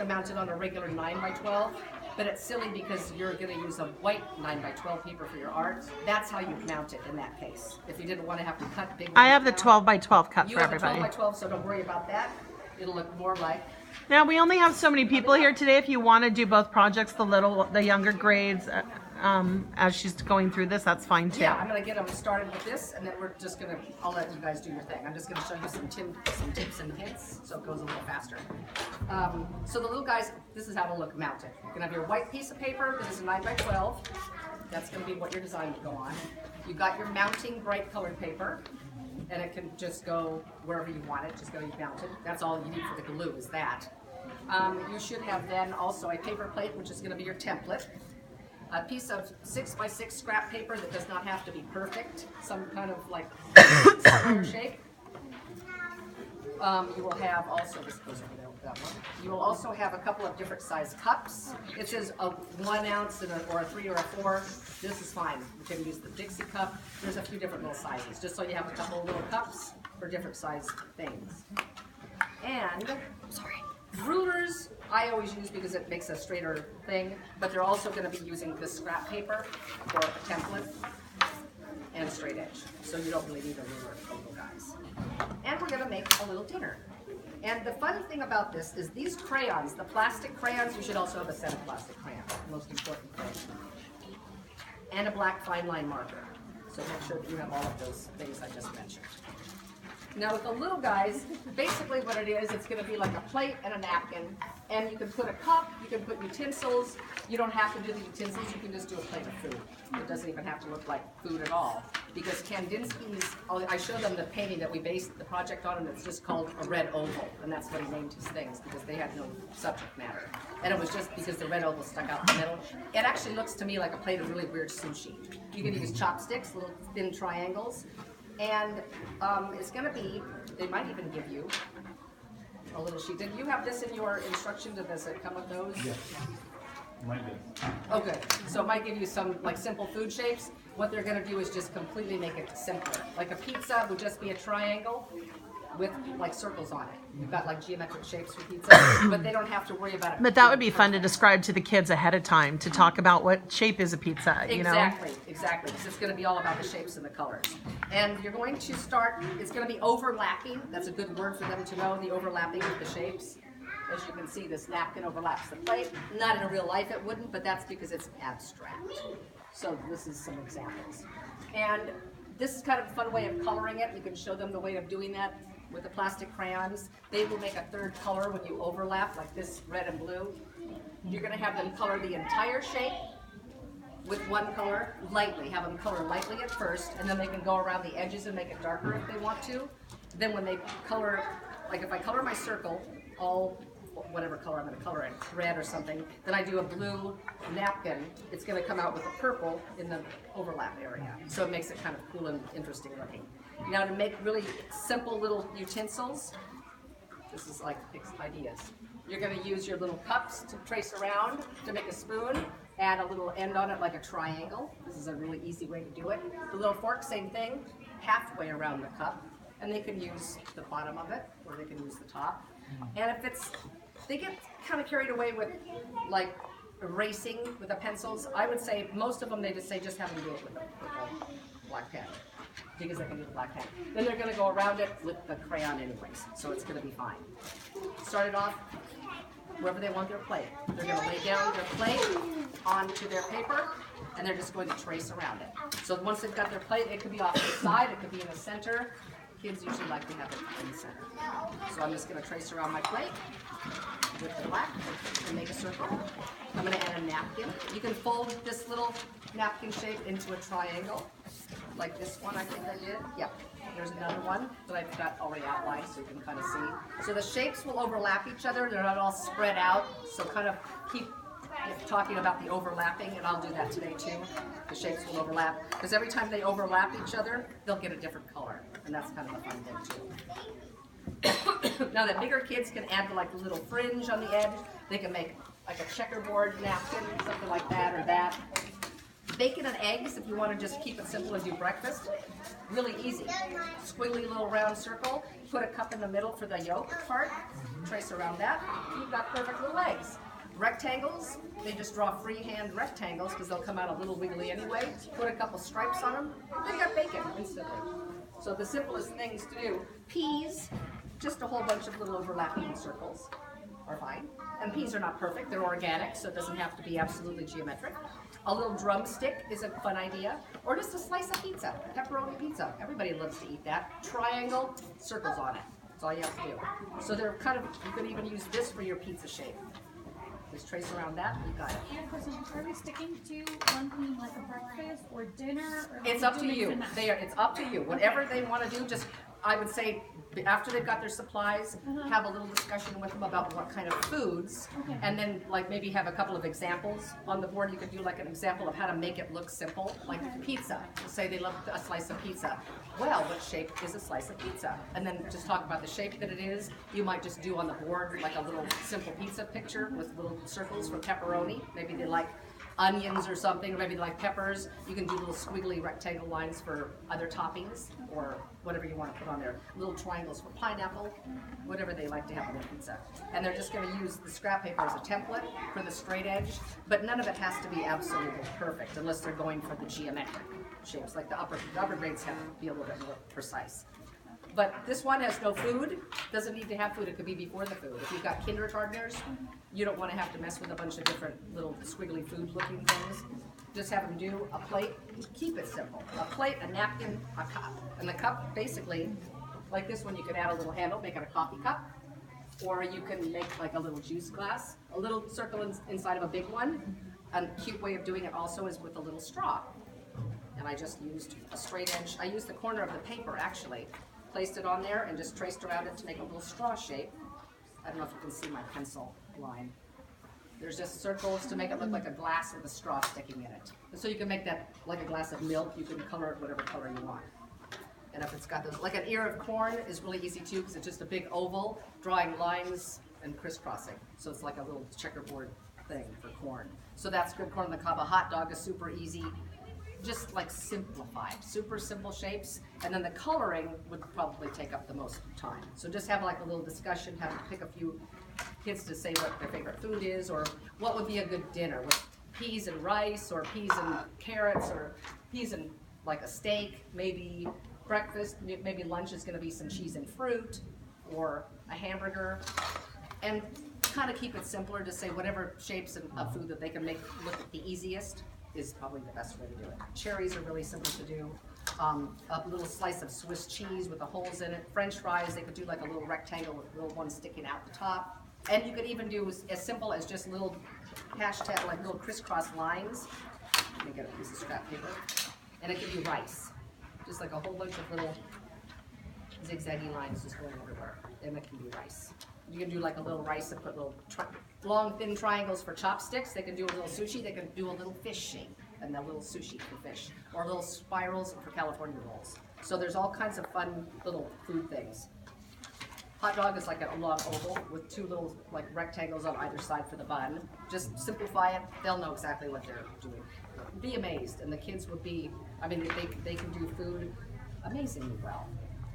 to mount it on a regular 9x12, but it's silly because you're going to use a white 9x12 paper for your art. That's how you mount it in that case. If you didn't want to have to cut big ones I have the down. 12x12 cut You for have everybody. a 12x12, so don't worry about that. It'll look more like. Now we only have so many people here today. If you want to do both projects, the younger grades, as she's going through this, that's fine too. Yeah, I'm going to get them started with this, and then we're just going to, I'll let you guys do your thing. I'm just going to show you some tips and hints, so it goes a little faster. So the little guys, this is how to look mounted. You're going to have your white piece of paper. This is a 9x12. That's going to be what your design will go on. You've got your mounting bright colored paper, and it can just go wherever you want it. Just go mounted. That's all you need for the glue is that. You should have then also a paper plate, which is going to be your template. A piece of 6x6 scrap paper that does not have to be perfect, some kind of like square shape. You will have also, this goes over there with that one. You will also have a couple of different size cups. It says a 1 ounce or a 3 or a 4. This is fine. You can use the Dixie cup. There's a few different little sizes, just so you have a couple of little cups for different size things. And, rulers I always use because it makes a straighter thing, but they're also going to be using this scrap paper for a template and a straight edge. So you don't really need a ruler for little guys. And we're going to make a little dinner. And the fun thing about this is these crayons, the plastic crayons, you should also have a set of plastic crayons, the most important thing. And a black fine line marker. So make sure that you have all of those things I just mentioned. Now with the little guys, basically what it is, it's going to be like a plate and a napkin, and you can put a cup, you can put utensils. You don't have to do the utensils, you can just do a plate of food. It doesn't even have to look like food at all. Because Kandinsky's, I showed them the painting that we based the project on, and it's just called a red oval, and that's what he named his things, because they had no subject matter. And it was just because the red oval stuck out in the middle. It actually looks to me like a plate of really weird sushi. You can use chopsticks, little thin triangles. And it's going to be, they might even give you a little sheet. Did you have this in your instruction? Does it come with those? Yes. Mine did. Okay, so it might give you some like simple food shapes. What they're going to do is just completely make it simpler. Like a pizza would just be a triangle with like circles on it. You've got like geometric shapes for pizza, but they don't have to worry about it. But that would be fun to describe to the kids ahead of time, to talk about what shape is a pizza, you know? Exactly, because it's going to be all about the shapes and the colors. And you're going to start, it's going to be overlapping. That's a good word for them to know, the overlapping of the shapes. As you can see, this napkin overlaps the plate. Not in real life it wouldn't, but that's because it's abstract. So this is some examples. And this is kind of a fun way of coloring it. You can show them the way of doing that with the plastic crayons. They will make a third color when you overlap, like this red and blue. You're going to have them color the entire shape with one color lightly. Have them color lightly at first, and then they can go around the edges and make it darker if they want to. Then when they color, like if I color my circle, all whatever color I'm going to color it, red or something, then I do a blue napkin, it's going to come out with a purple in the overlap area. So it makes it kind of cool and interesting looking. Now to make really simple little utensils, this is like ideas. You're going to use your little cups to trace around to make a spoon, add a little end on it like a triangle. This is a really easy way to do it. The little fork, same thing, halfway around the cup, and they can use the bottom of it or they can use the top. And if it's, they get kind of carried away with like erasing with the pencils. I would say most of them they just say just have them do it with a black pen, because they can do the black pen. Then they're going to go around it with the crayon anyways, so it's going to be fine. Start it off wherever they want their plate. They're going to lay down their plate onto their paper, and they're just going to trace around it. So once they've got their plate, it could be off to the side, it could be in the center. Kids usually like to have it in the center. So I'm just going to trace around my plate with the black and make a circle. I'm going to add a napkin. You can fold this little napkin shape into a triangle, like this one I think I did. Yeah, there's another one that I've got already outlined so you can kind of see. So the shapes will overlap each other. They're not all spread out, so kind of keep talking about the overlapping, and I'll do that today too. The shapes will overlap, because every time they overlap each other, they'll get a different color, and that's kind of a fun thing too. Now the bigger kids can add like a little fringe on the edge. They can make like a checkerboard napkin, something like that or that. Bacon and eggs, if you want to just keep it simple and do breakfast, really easy. Squiggly little round circle, put a cup in the middle for the yolk part, trace around that, you've got perfect little eggs. Rectangles, they just draw freehand rectangles because they'll come out a little wiggly anyway. Put a couple stripes on them, then you got bacon instantly. So the simplest things to do. Peas, just a whole bunch of little overlapping circles are fine. And peas are not perfect, they're organic, so it doesn't have to be absolutely geometric. A little drumstick is a fun idea. Or just a slice of pizza, pepperoni pizza. Everybody loves to eat that. Triangle, circles on it. That's all you have to do. So they're kind of, you could even use this for your pizza shape. Just trace around that, you got it. And question, are we sticking to one theme like a breakfast or dinner? Or It's up to you. It's up to you. Whatever they want to do, just, I would say, after they've got their supplies, have a little discussion with them about what kind of foods, and then like maybe have a couple of examples on the board. You could do like an example of how to make it look simple, like pizza. Say they love a slice of pizza. Well, what shape is a slice of pizza? And then just talk about the shape that it is. You might just do on the board like a little simple pizza picture with little circles for pepperoni. Maybe they like onions or something, or maybe they like peppers. You can do little squiggly rectangle lines for other toppings or whatever you want to put on there. Little triangles for pineapple, whatever they like to have on their pizza. And they're just going to use the scrap paper as a template for the straight edge, but none of it has to be absolutely perfect unless they're going for the geometric shapes. Like the upper grades have to be a little bit more precise. But this one has no food, doesn't need to have food, it could be before the food. If you've got kindergartners, you don't want to have to mess with a bunch of different little squiggly food looking things. Just have them do a plate, keep it simple. A plate, a napkin, a cup. And the cup, basically, like this one, you could add a little handle, make it a coffee cup. Or you can make like a little juice glass, a little circle inside of a big one. A cute way of doing it also is with a little straw. And I just used a straight edge, I used the corner of the paper actually. Placed it on there and just traced around it to make a little straw shape. I don't know if you can see my pencil line. There's just circles to make it look like a glass with a straw sticking in it. And so you can make that like a glass of milk. You can color it whatever color you want. And if it's got those, like an ear of corn is really easy too because it's just a big oval, drawing lines and crisscrossing. So it's like a little checkerboard thing for corn. So that's good corn on the cob. A hot dog is super easy. Just like simplified, super simple shapes, and then the coloring would probably take up the most time. So just have like a little discussion, have them pick a few kids to say what their favorite food is, or what would be a good dinner with peas and rice, or peas and carrots, or peas and like a steak, maybe breakfast, maybe lunch is gonna be some cheese and fruit, or a hamburger, and kind of keep it simpler to say whatever shapes of food that they can make look the easiest is probably the best way to do it. Cherries are really simple to do. A little slice of Swiss cheese with the holes in it. French fries, they could do like a little rectangle with little ones sticking out the top. And you could even do as simple as just little hashtag, like little crisscross lines. Let me get a piece of scrap paper. And it could be rice. Just like a whole bunch of little zigzaggy lines just going everywhere. And it can be rice. You can do like a little rice and put little long thin triangles for chopsticks. They can do a little sushi. They can do a little fish shape and a little sushi for fish, or little spirals for California rolls. So there's all kinds of fun little food things. Hot dog is like a long oval with two little like rectangles on either side for the bun. Just simplify it. They'll know exactly what they're doing. Be amazed, and the kids would be. I mean, they can do food amazingly well.